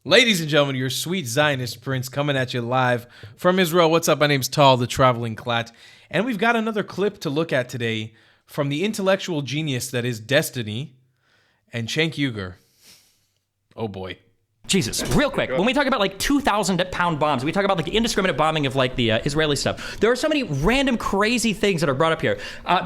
Ladies and gentlemen, your sweet Zionist prince coming at you live from Israel. What's up? My name's Tal, the traveling clat. And we've got another clip to look at today from the intellectual genius that is Destiny and Cenk Uygur. Oh boy. Jesus, real quick, when we talk about like 2,000-pound bombs, we talk about like the indiscriminate bombing of like the Israeli stuff. There are so many random crazy things that are brought up here.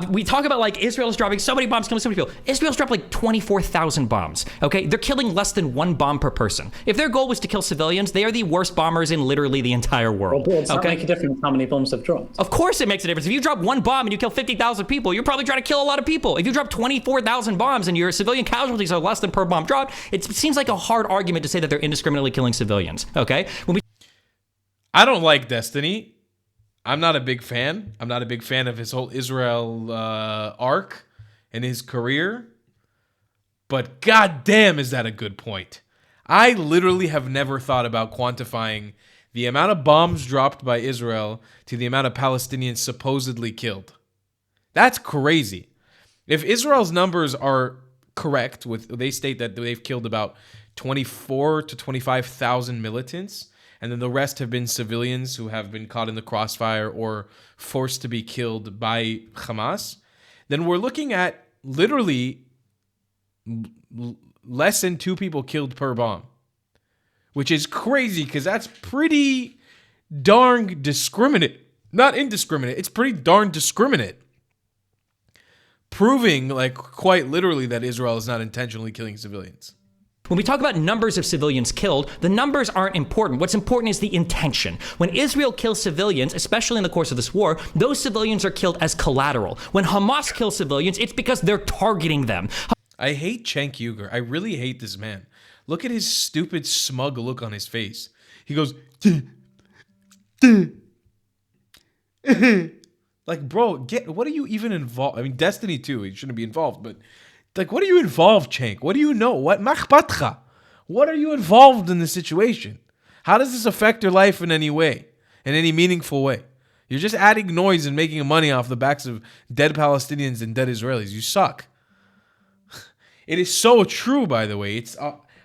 We talk about like Israel's dropping so many bombs, killing so many people. Israel's dropped like 24,000 bombs, okay? They're killing less than one bomb per person. If their goal was to kill civilians, they are the worst bombers in literally the entire world. Well, does that make a difference how many bombs they've dropped? Of course it makes a difference. If you drop one bomb and you kill 50,000 people, you're probably trying to kill a lot of people. If you drop 24,000 bombs and your civilian casualties are less than per bomb dropped, it seems like a hard argument to say that they're indiscriminately killing civilians, okay? I don't like Destiny. I'm not a big fan. I'm not a big fan of his whole Israel arc and his career. But goddamn, is that a good point. I literally have never thought about quantifying the amount of bombs dropped by Israel to the amount of Palestinians supposedly killed. That's crazy. If Israel's numbers are correct, they state that they've killed about 24 to 25,000 militants, and then the rest have been civilians who have been caught in the crossfire or forced to be killed by Hamas, then we're looking at literally less than 2 people killed per bomb, which is crazy because that's pretty darn discriminate. Not indiscriminate, it's pretty darn discriminate. Proving, like, quite literally that Israel is not intentionally killing civilians. When we talk about numbers of civilians killed, the numbers aren't important. What's important is the intention. When Israel kills civilians, especially in the course of this war, those civilians are killed as collateral. When Hamas kills civilians, it's because they're targeting them. I hate Cenk Uygur. I really hate this man. Look at his stupid, smug look on his face. He goes, like, bro, what are you even involved? I mean, Destiny 2, he shouldn't be involved, but like, what are you involved, Cenk? What do you know? What machbatcha? What are you involved in this situation? How does this affect your life in any way, in any meaningful way? You're just adding noise and making money off the backs of dead Palestinians and dead Israelis. You suck. It is so true, by the way. It's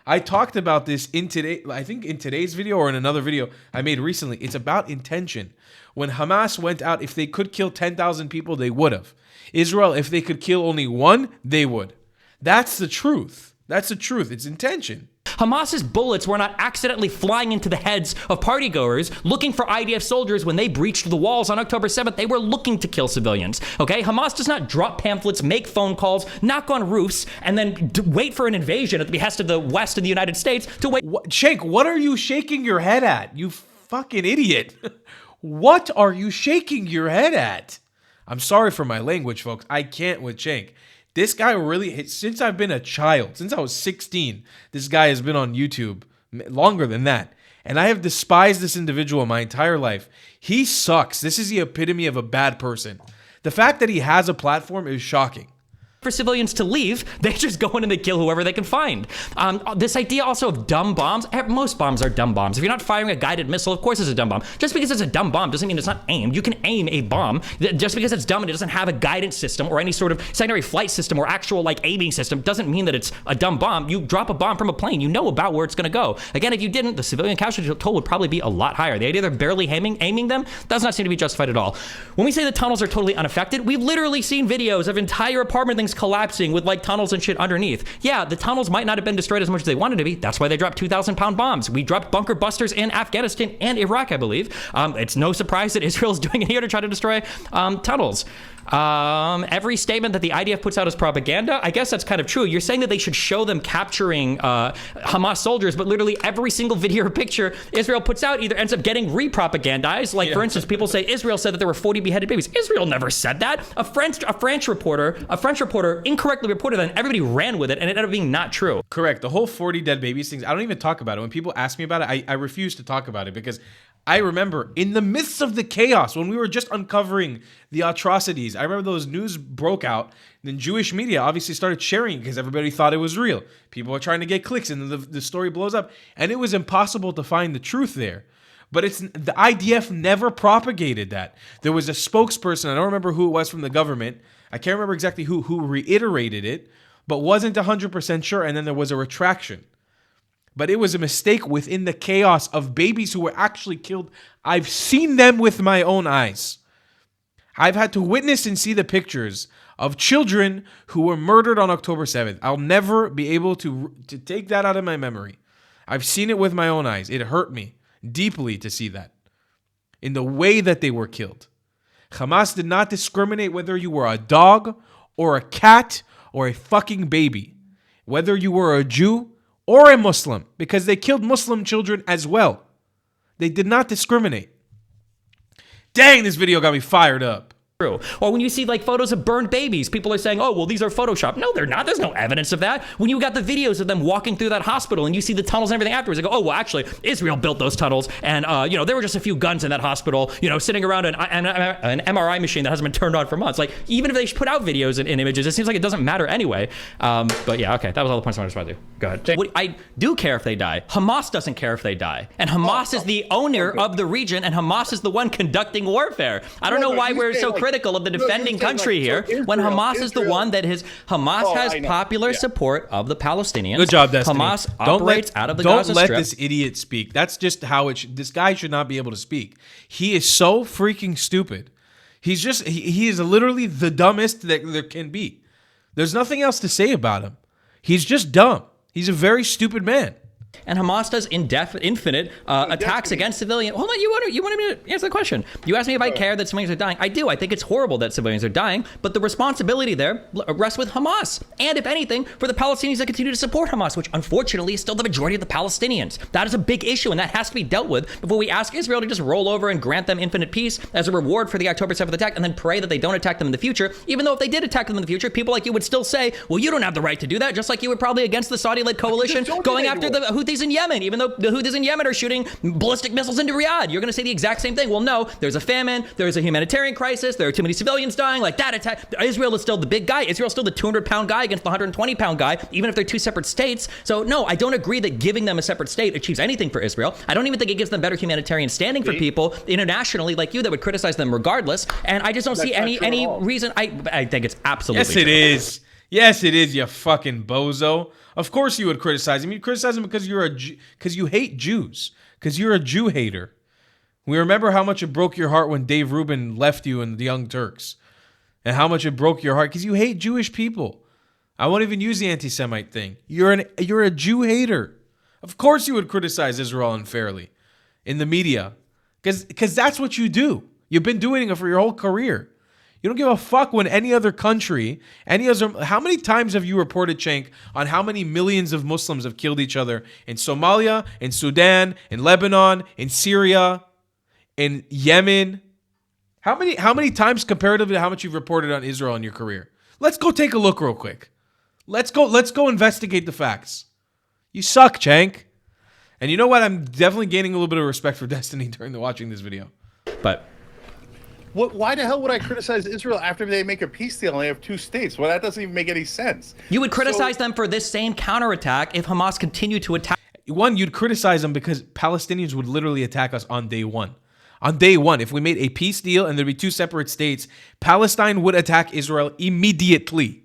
I talked about this in today's video or in another video I made recently. It's about intention. When Hamas went out, if they could kill 10,000 people, they would have. Israel, if they could kill only one, they would. That's the truth. That's the truth. It's intention. Hamas's bullets were not accidentally flying into the heads of partygoers looking for IDF soldiers when they breached the walls on October 7th. They were looking to kill civilians, okay? Hamas does not drop pamphlets, make phone calls, knock on roofs, and then wait for an invasion at the behest of the West and the United States to wait. Cenk, what are you shaking your head at? You fucking idiot. What are you shaking your head at? I'm sorry for my language, folks. I can't with Cenk. This guy really, since I've been a child, since I was 16, this guy has been on YouTube longer than that. And I have despised this individual my entire life. He sucks. This is the epitome of a bad person. The fact that he has a platform is shocking. For civilians to leave, they just go in and they kill whoever they can find. This idea also of dumb bombs, most bombs are dumb bombs. If you're not firing a guided missile, of course it's a dumb bomb. Just because it's a dumb bomb doesn't mean it's not aimed. You can aim a bomb. Just because it's dumb and it doesn't have a guidance system or any sort of secondary flight system or actual like aiming system doesn't mean that it's a dumb bomb. You drop a bomb from a plane, you know about where it's gonna go. Again, if you didn't, the civilian casualty toll would probably be a lot higher. The idea they're barely aiming them does not seem to be justified at all. When we say the tunnels are totally unaffected, we've literally seen videos of entire apartment things collapsing with like tunnels and shit underneath. Yeah, the tunnels might not have been destroyed as much as they wanted to be. That's why they dropped 2,000-pound bombs. We dropped bunker busters in Afghanistan and Iraq, I believe. It's no surprise that Israel's doing it here to try to destroy tunnels. Every statement that the IDF puts out as propaganda, I guess that's kind of true. You're saying that they should show them capturing Hamas soldiers, but literally every single video or picture Israel puts out either ends up getting re-propagandized. Like, for instance, people say Israel said that there were 40 beheaded babies. Israel never said that. A French reporter incorrectly reported that, and everybody ran with it, and it ended up being not true. Correct. The whole 40 dead babies things, I don't even talk about it. When people ask me about it, I refuse to talk about it because I remember in the midst of the chaos, when we were just uncovering the atrocities, I remember those news broke out, and then Jewish media obviously started sharing because everybody thought it was real. People were trying to get clicks, and the story blows up, and it was impossible to find the truth there. But the IDF never propagated that. There was a spokesperson, I don't remember who it was from the government, I can't remember exactly who reiterated it, but wasn't 100% sure, and then there was a retraction. but it was a mistake within the chaos of babies who were actually killed. I've seen them with my own eyes. I've had to witness and see the pictures of children who were murdered on October 7th. I'll never be able to take that out of my memory. I've seen it with my own eyes. It hurt me deeply to see that in the way that they were killed. Hamas did not discriminate whether you were a dog or a cat or a fucking baby, whether you were a Jew or a Muslim, because they killed Muslim children as well. They did not discriminate. Dang, this video got me fired up. Or when you see like photos of burned babies, people are saying, oh, well, these are Photoshop. No, they're not. There's no evidence of that. When you got the videos of them walking through that hospital and you see the tunnels and everything afterwards, they go, oh, well, actually, Israel built those tunnels. And, there were just a few guns in that hospital, sitting around an MRI machine that hasn't been turned on for months. Like, even if they put out videos and images, it seems like it doesn't matter anyway. But yeah, okay. That was all the points I wanted to respond to. Go ahead. I do care if they die. Hamas doesn't care if they die. And Hamas is the owner of the region, and Hamas is the one conducting warfare. I don't know why we're so critical of the defending country here when Hamas is the one that has popular support of the Palestinians. Good job, Destiny. Hamas operates out of the Gaza Strip. Don't let this idiot speak. That's just how this guy should not be able to speak. He is so freaking stupid. He is literally the dumbest that there can be. There's nothing else to say about him. He's just dumb. He's a very stupid man. And Hamas does infinite attacks against civilians. Hold on, you wanted me to answer the question. You asked me if I care that civilians are dying. I do. I think it's horrible that civilians are dying, but the responsibility there rests with Hamas. And if anything, for the Palestinians that continue to support Hamas, which unfortunately is still the majority of the Palestinians. That is a big issue, and that has to be dealt with before we ask Israel to just roll over and grant them infinite peace as a reward for the October 7th attack, and then pray that they don't attack them in the future. Even though if they did attack them in the future, people like you would still say, well, you don't have the right to do that, just like you were probably against the Saudi-led coalition going after the Houthis in Yemen, even though the Houthis in Yemen are shooting ballistic missiles into Riyadh. You're going to say the exact same thing. Well, no, there's a famine, there's a humanitarian crisis, there are too many civilians dying, like that attack. Israel is still the big guy. Israel's still the 200-pound guy against the 120-pound guy, even if they're two separate states. So no, I don't agree that giving them a separate state achieves anything for Israel. I don't even think it gives them better humanitarian standing for people internationally like you that would criticize them regardless. And I just don't see any reason. I think it's absolutely Yes, it is. Yes, it is, you fucking bozo. Of course you would criticize him. You'd criticize him because because you hate Jews. Because you're a Jew hater. We remember how much it broke your heart when Dave Rubin left you in the Young Turks. And how much it broke your heart because you hate Jewish people. I won't even use the anti-Semite thing. You're a Jew hater. Of course you would criticize Israel unfairly in the media. Because that's what you do. You've been doing it for your whole career. You don't give a fuck when any other country, how many times have you reported, Cenk, on how many millions of Muslims have killed each other in Somalia, in Sudan, in Lebanon, in Syria, in Yemen? How many times comparatively to how much you've reported on Israel in your career? Let's go take a look real quick. Let's go investigate the facts. You suck, Cenk. And you know what? I'm definitely gaining a little bit of respect for Destiny during watching this video. But why the hell would I criticize Israel after they make a peace deal and they have two states? Well, that doesn't even make any sense. You would criticize them for this same counterattack if Hamas continued to attack. One, you'd criticize them because Palestinians would literally attack us on day one. On day one, if we made a peace deal and there'd be two separate states, Palestine would attack Israel immediately.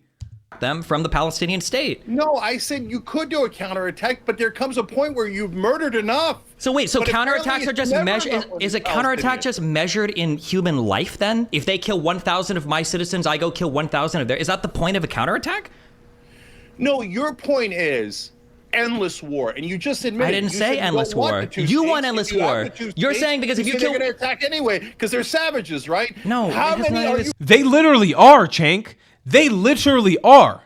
Them from the Palestinian state. No, I said you could do a counterattack, but there comes a point where you've murdered enough. So wait, so counterattacks are just measured. Is a counterattack just measured in human life then? If they kill 1,000 of my citizens, I go kill 1,000 of theirs. Is that the point of a counterattack? No, your point is endless war, and you just admitted. I didn't say endless war. You want endless war. You're saying because if you kill, they're going to attack anyway because they're savages, right? No. How many are you? They literally are, Cenk. They literally are.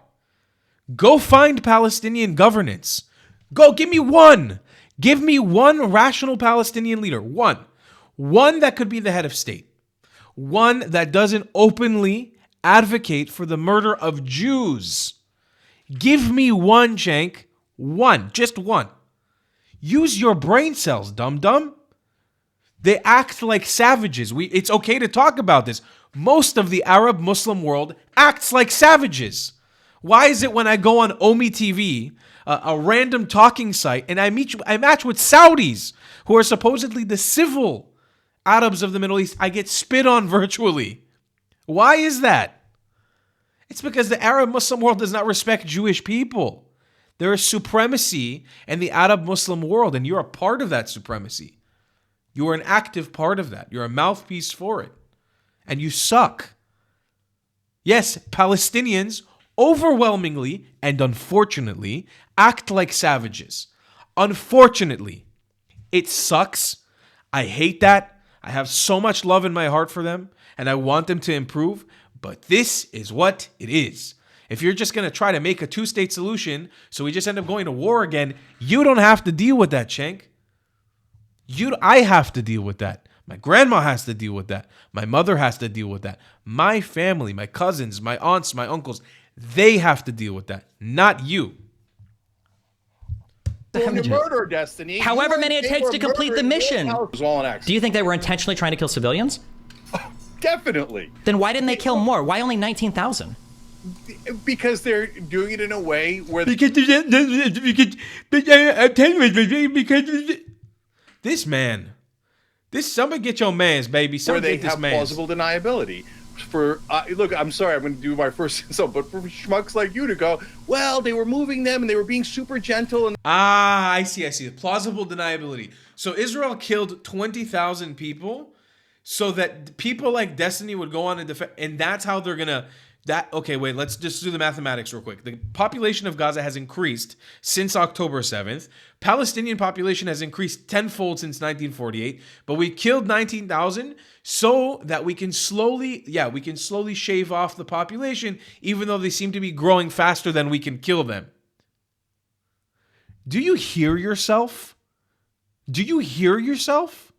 Go find Palestinian governance. Go, give me one. Give me one rational Palestinian leader. One. One that could be the head of state. One that doesn't openly advocate for the murder of Jews. Give me one, Cenk. One. Just one. Use your brain cells, dum-dum. They act like savages. It's okay to talk about this. Most of the Arab Muslim world acts like savages. Why is it when I go on Omi TV, a random talking site, and I match with Saudis who are supposedly the civil Arabs of the Middle East, I get spit on virtually? Why is that? It's because the Arab Muslim world does not respect Jewish people. There is supremacy in the Arab Muslim world, and you're a part of that supremacy. You are an active part of that. You're a mouthpiece for it. And you suck. Yes, Palestinians overwhelmingly and unfortunately act like savages. Unfortunately. It sucks. I hate that. I have so much love in my heart for them, and I want them to improve, but this is what it is. If you're just going to try to make a two-state solution so we just end up going to war again, you don't have to deal with that, Cenk. I have to deal with that. My grandma has to deal with that. My mother has to deal with that. My family, my cousins, my aunts, my uncles, they have to deal with that, not you. Murder, Destiny. However many it takes to complete the mission. Do you think they were intentionally trying to kill civilians? Definitely. Then why didn't they kill more? Why only 19,000? Because they're doing it in a way where Somebody get your mans, baby. Somebody they get this have mans. plausible deniability. Look, I'm sorry, I'm going to do my first insult, but for schmucks like you to go, well, they were moving them and they were being super gentle. And I see. The plausible deniability. So Israel killed 20,000 people so that people like Destiny would go on and defend, and that's how they're going to... Okay, wait, let's just do the mathematics real quick. The population of Gaza has increased since October 7th. Palestinian population has increased tenfold since 1948, but we killed 19,000 so that we can slowly shave off the population, even though they seem to be growing faster than we can kill them. Do you hear yourself? Do you hear yourself?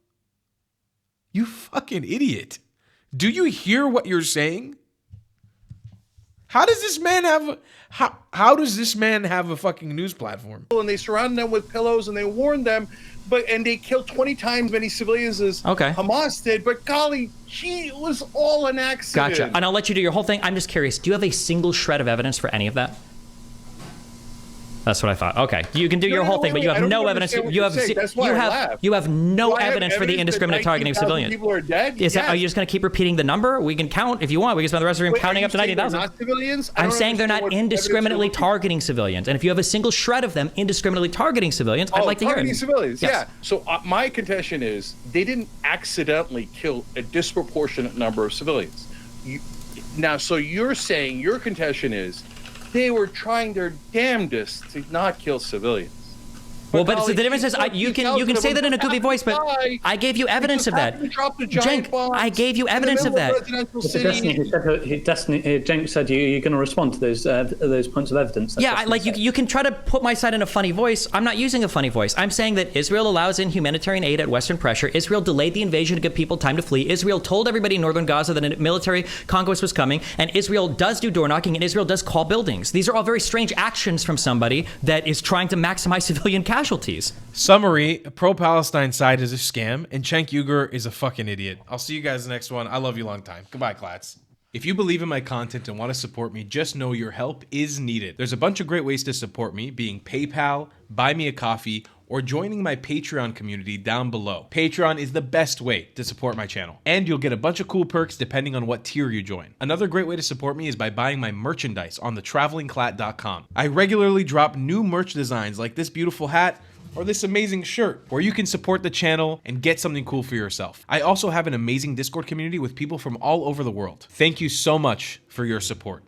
You fucking idiot. Do you hear what you're saying? How does this man have a fucking news platform? And they surrounded them with pillows and they warned them, and they killed 20 times many civilians as Hamas did. But golly, gee, it was all an accident. Gotcha. And I'll let you do your whole thing. I'm just curious. Do you have a single shred of evidence for any of that? That's what I thought. Okay, you can do your whole thing, but you have no evidence. You have no evidence for the indiscriminate targeting of civilians. People are dead. Are you just going to keep repeating the number? We can count if you want. We can spend the rest of the room counting up to 90,000. Not civilians? I'm saying they're not indiscriminately targeting civilians, and if you have a single shred of them indiscriminately targeting civilians, I'd like to hear it. Civilians, yes. Yeah. So my contention is they didn't accidentally kill a disproportionate number of civilians. So you're saying your contention is they were trying their damnedest to not kill civilians. Well, but the difference is you can say that in a goofy voice, but I gave you evidence of that. Cenk, I gave you evidence of that. Cenk said you're going to respond to those points of evidence. Yeah, you can try to put my side in a funny voice. I'm not using a funny voice. I'm saying that Israel allows in humanitarian aid at Western pressure. Israel delayed the invasion to give people time to flee. Israel told everybody in northern Gaza that a military conquest was coming, and Israel does do door knocking, and Israel does call buildings. These are all very strange actions from somebody that is trying to maximize civilian casualties. Summary, pro-Palestine side is a scam, and Cenk Uygur is a fucking idiot. I'll see you guys next one. I love you long time. Goodbye, Clats. If you believe in my content and want to support me, just know your help is needed. There's a bunch of great ways to support me, being PayPal, Buy Me a Coffee, or joining my Patreon community down below. Patreon is the best way to support my channel, and you'll get a bunch of cool perks depending on what tier you join. Another great way to support me is by buying my merchandise on thetravelingclat.com. I regularly drop new merch designs like this beautiful hat, or this amazing shirt, where you can support the channel and get something cool for yourself. I also have an amazing Discord community with people from all over the world. Thank you so much for your support.